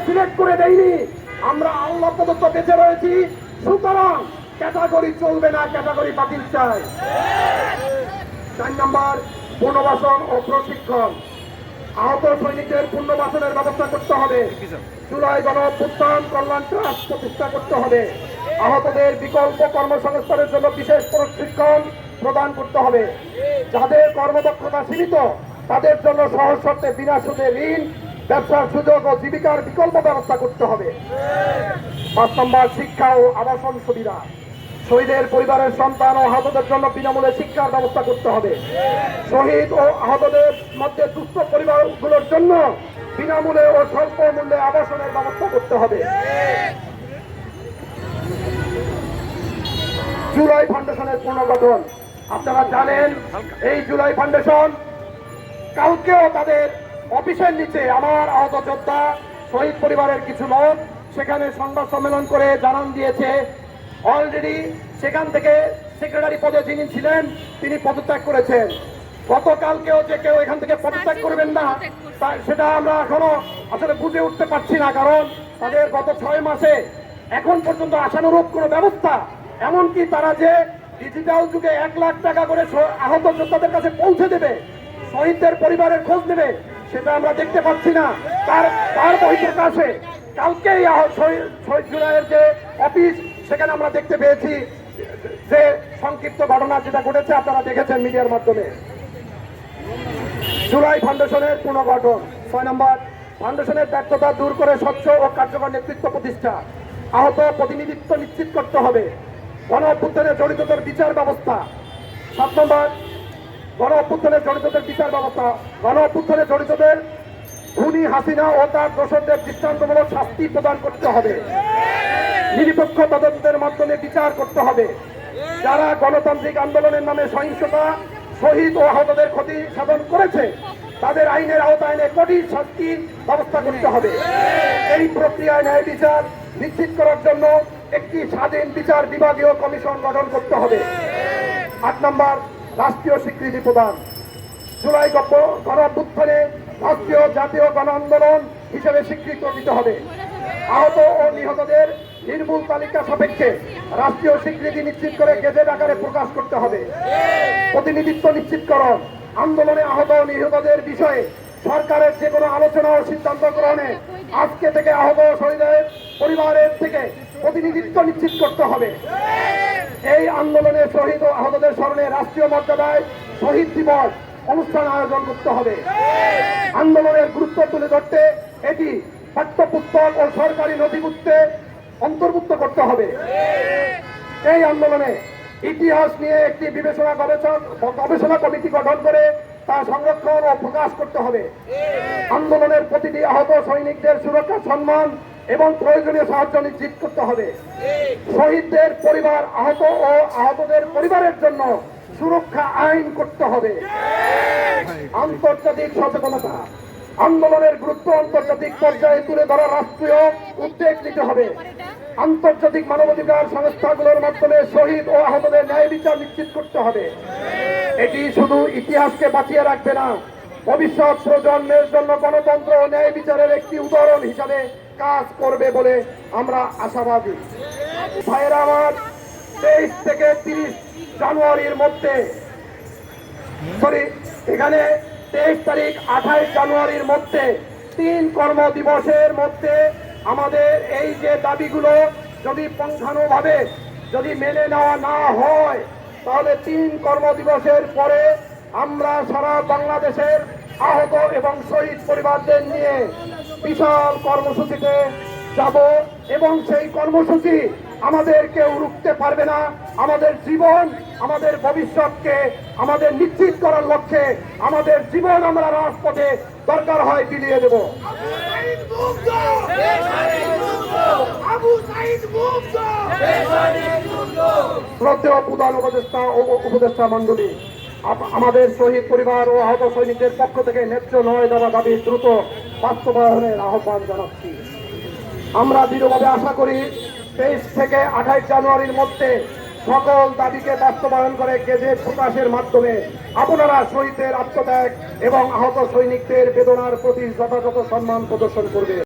Select করে দেয়নি, আমরা আল্লাহ প্রদত্ত বেঁচে রয়েছি, সুতরাং ক্যাটাগরি চলবে না, ক্যাটাগরি বাতিল চাই। 4 নম্বর, পুনর্বাসন ও প্রশিক্ষণ। আহত সৈনিকদের পুনর্বাসনের ব্যবস্থা করতে হবে। জুলাই গণঅভ্যুত্থান কল্যাণ ট্রাস্ট প্রতিষ্ঠা করতে হবে। আহতদের বিকল্প কর্মসংস্থানের জন্য বিশেষ প্রশিক্ষণ প্রদান করতে হবে। যাদের কর্মদক্ষতা সীমিত তাদের জন্য সহজ শর্তে বিনা সুদে ঋণ, ব্যবসার সুযোগ ও জীবিকার বিকল্প ব্যবস্থা করতে হবে। 5 নম্বর, শিক্ষা ও আবাসন সুবিধা। শহীদের পরিবারের সন্তান ও আহতদের জন্য বিনামূল্যে শিক্ষার ব্যবস্থা করতে হবে। শহীদ ও আহতদের মধ্যে দুস্থ পরিবারগুলোর জন্য বিনামূল্যে ও স্বল্প মূল্যে আবাসনের ব্যবস্থা করতে হবে। জুলাই ফাউন্ডেশনের পুনর্গঠন। আপনারা জানেন এই জুলাই ফাউন্ডেশন কালকেও তাদের অফিসের নিচে আমার আহত যোদ্ধা শহীদ পরিবারের কিছু লোক সেখানে সংবাদ সম্মেলন করে জানান দিয়েছে অলরেডি সেখান থেকে সেক্রেটারি পদে যিনি ছিলেন তিনি পদত্যাগ করেছেন। গতকালকেও যে কেউ এখান থেকে পদত্যাগ করবেন না সেটা আমরা এখনো আসলে বুঝে উঠতে পারছি না, কারণ তাদের গত 6 মাসে এখন পর্যন্ত আশানুরূপ কোনো ব্যবস্থা, এমনকি তারা যে ডিজিটাল যুগে 1 লাখ টাকা করে আহত যোদ্ধাদের কাছে পৌঁছে দেবে, শহীদদের পরিবারের খোঁজ নেবে, সেটা আমরা দেখতে পাচ্ছি না। তার বহিঃপ্রকাশে কালকেই শহীদ জুলাইয়ের যে অফিস সেখানে আমরা দেখতে পেয়েছি যে সংক্ষিপ্ত ঘটনা যেটা ঘটেছে আপনারা দেখেছেন মিডিয়ার মাধ্যমে। জুলাই ফাউন্ডেশনের পুনর্গঠন। 6 নম্বর, ফাউন্ডেশনের ব্যর্থতা দূর করে স্বচ্ছ ও কার্যকর নেতৃত্ব প্রতিষ্ঠা। আহত প্রতিনিধিত্ব নিশ্চিত করতে হবে। গণ অভ্যুত্থানে জড়িতদের বিচার ব্যবস্থা। 7 নম্বর, গণ অভ্যুত্থানে জড়িতদের বিচার ব্যবস্থা। গণ অভ্যুত্থানে জড়িতদের খুনি হাসিনা ও তার দোষরদের দৃষ্টান্তমূলক শাস্তি প্রদান করতে হবে। নিরপেক্ষ তদন্তের মাধ্যমে বিচার করতে হবে। যারা গণতান্ত্রিক আন্দোলনের নামে সহিংসতা, শহীদ ও আহতদের ক্ষতি সাধন করেছে তাদের আইনের আওতায় এনে কঠিন শাস্তির ব্যবস্থা করতে হবে। এই প্রক্রিয়ায় ন্যায় বিচার নিশ্চিত করার জন্য একটি স্বাধীন বিচার বিভাগীয় কমিশন গঠন করতে হবে। 8 নম্বর, রাষ্ট্রীয় স্বীকৃতি প্রদান। জুলাই গণ অভ্যুত্থানে রাষ্ট্রীয় জাতীয় গণ আন্দোলন হিসেবে স্বীকৃতি দিতে হবে। আহত ও নিহতদের নির্মূল তালিকা সাপেক্ষে রাষ্ট্রীয় স্বীকৃতি নিশ্চিত করে গেজেট আকারে প্রকাশ করতে হবে। প্রতিনিধিত্ব নিশ্চিতকরণ। আন্দোলনে আহত ও নিহতদের বিষয়ে সরকারের যে কোনো আলোচনা ও সিদ্ধান্ত গ্রহণে আজকে থেকে আহত শহীদের পরিবারের থেকে প্রতিনিধিত্ব নিশ্চিত করতে হবে। এই আন্দোলনে শহীদ ও আহতদের স্মরণে রাষ্ট্রীয় মর্যাদায় শহীদ দিবস অনুষ্ঠান আয়োজন করতে হবে। আন্দোলনের গুরুত্ব তুলে ধরতে এটি পাঠ্যপুস্তক ও সরকারি নথিপত্রে অন্তর্ভুক্ত করতে হবে। এই আন্দোলনে ইতিহাস নিয়ে একটি গবেষণা কমিটি গঠন করে তা সংরক্ষণ ও প্রকাশ করতে হবে। আন্দোলনের প্রতিটি আহত সৈনিকদের সুরক্ষা, সম্মান এবং প্রয়োজনীয় সাহায্য নিশ্চিত করতে হবে। শহীদদের পরিবার, আহত ও আহতদের পরিবারের জন্য সুরক্ষা আইন করতে হবে। আন্তর্জাতিক সচেতনতা। আন্দোলনের গুরুত্ব আন্তর্জাতিক পর্যায়ে তুলে ধরা রাষ্ট্রীয় উদ্যোগ নিতে হবে। আন্তর্জাতিক মানবাধিকার সংস্থাগুলোর মাধ্যমে শহীদ ও আহতদের ন্যায় বিচার নিশ্চিত করতে হবে। এটি শুধু ইতিহাসকে বাঁচিয়ে রাখবে না, ভবিষ্যৎ প্রজন্মের জন্য গণতন্ত্র ও ন্যায় বিচারের একটি উদাহরণ হিসাবে কাজ করবে বলে আমরা আশাবাদী। ভাইয়েরা আমার, 23 থেকে 30 জানুয়ারির মধ্যে এখানে 23 তারিখ 28 জানুয়ারির মধ্যে 3 কর্মদিবসের মধ্যে আমাদের এই যে দাবিগুলো যদি পঙ্খানুভাবে যদি মেনে নেওয়া না হয় তাহলে 3 কর্মদিবসের পরে আমরা সারা বাংলাদেশের আহত এবং শহীদ পরিবারদের নিয়ে বিশাল কর্মসূচিতে যাব এবং সেই কর্মসূচি আমাদের কেউ রুখতে পারবে না। আমাদের জীবন, আমাদের ভবিষ্যৎকে আমাদের নিশ্চিত করার লক্ষ্যে আমাদের জীবন আমরা রাজপথে দরকার হয় বিলিয়ে দেব। শ্রদ্ধেয় প্রধান উপদেষ্টা মণ্ডলী, আমাদের শহীদ পরিবার ও আহত সৈনিকদের পক্ষ থেকে ন্যায্য নয় দেওয়া দাবি দ্রুত বাস্তবায়নের আহ্বান জানাচ্ছি। আমরা দৃঢ়ভাবে আশা করি 23 থেকে 28 জানুয়ারির মধ্যে সকল দাবিকে বাস্তবায়ন করে গেজেট প্রকাশের মাধ্যমে আপনারা শহীদদের আত্মত্যাগ এবং আহত সৈনিকদের বেদনার প্রতি যথাযথ সম্মান প্রদর্শন করবে।